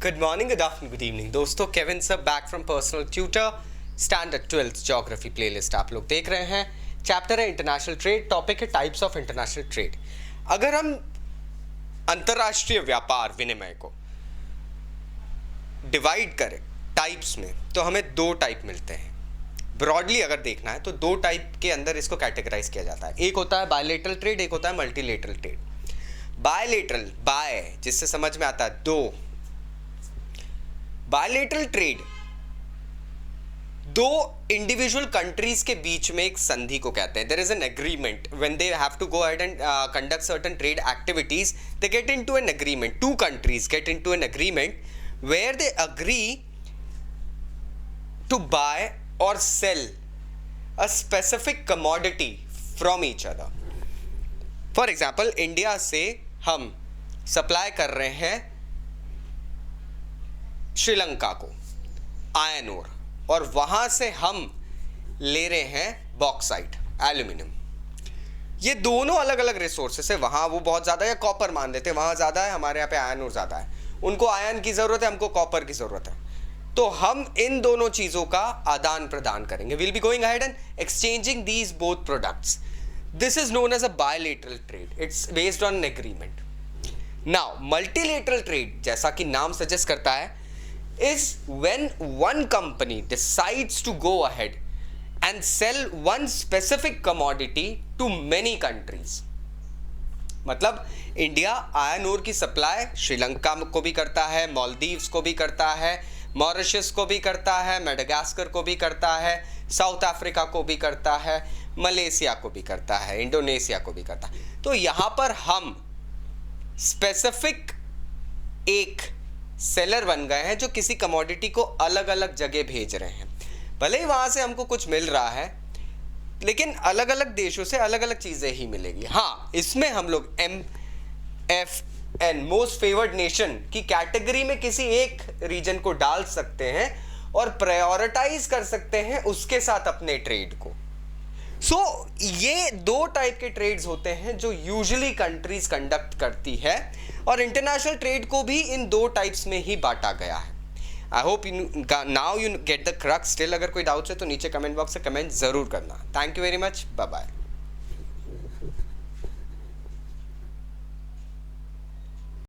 Good morning, good afternoon, good evening दोस्तों, Kevin sir back from personal tutor standard 12th geography playlist आप लोग देख रहे हैं। चैप्टर है इंटरनेशनल ट्रेड, टॉपिक है टाइप्स ऑफ इंटरनेशनल ट्रेड। अगर हम अंतरराष्ट्रीय व्यापार विनिमय को डिवाइड करें टाइप्स में तो हमें दो टाइप मिलते हैं। ब्रॉडली अगर देखना है तो दो टाइप के अंदर इसको कैटेगराइज किया जाता है। एक होता है बायलेटरल ट्रेड, एक होता है मल्टीलेटरल ट्रेड। बायलेटरल, बाय जिससे समझ में आता है दो, बायलेटरल ट्रेड दो इंडिविजुअल कंट्रीज के बीच में एक संधि को कहते हैं। There is an agreement when they have to go ahead and conduct certain trade activities, they get into an agreement, two countries get into an agreement where they agree to buy और sell a specific commodity from each other. For example, India से हम supply कर रहे हैं श्रीलंका को iron ore, और वहां से हम ले रहे हैं बॉक्साइट, एल्यूमिनियम। ये दोनों अलग अलग रिसोर्सेस है। वहां वो बहुत ज्यादा है, कॉपर मान लेते हैं, वहां ज्यादा है, हमारे यहाँ पे आयरन ओर ज्यादा है। उनको आयरन की जरूरत है, हमको कॉपर की जरूरत है, तो हम इन दोनों चीजों का आदान प्रदान करेंगे। Will be going ahead and exchanging these both products. This is known as a bilateral trade, it's based on agreement. Now multilateral trade, जैसा कि नाम सजेस्ट करता है, is when one company decides to go ahead and sell one specific commodity to many countries। मतलब India iron ore की supply Sri Lanka को भी करता है, मालदीव्स को भी करता है, मॉरिशस को भी करता है, मेडागास्कर को भी करता है, साउथ अफ्रीका को भी करता है, मलेशिया को भी करता है, इंडोनेशिया को भी करता है। तो यहां पर हम स्पेसिफिक एक सेलर बन गए हैं जो किसी कमोडिटी को अलग अलग जगह भेज रहे हैं। भले ही वहां से हमको कुछ मिल रहा है, लेकिन अलग अलग देशों से अलग अलग चीजें ही मिलेगी। हाँ, इसमें हम लोग MFN मोस्ट फेवर्ड नेशन की कैटेगरी में किसी एक रीजन को डाल सकते हैं और प्रायोरिटाइज कर सकते हैं उसके साथ अपने ट्रेड को। सो ये दो टाइप के ट्रेड्स होते हैं जो यूजुअली कंट्रीज कंडक्ट करती है, और इंटरनेशनल ट्रेड को भी इन दो टाइप्स में ही बांटा गया है। I hope now you get the crux. Still अगर कोई डाउट्स है तो नीचे कमेंट बॉक्स से कमेंट जरूर करना। Thank you very much, bye bye.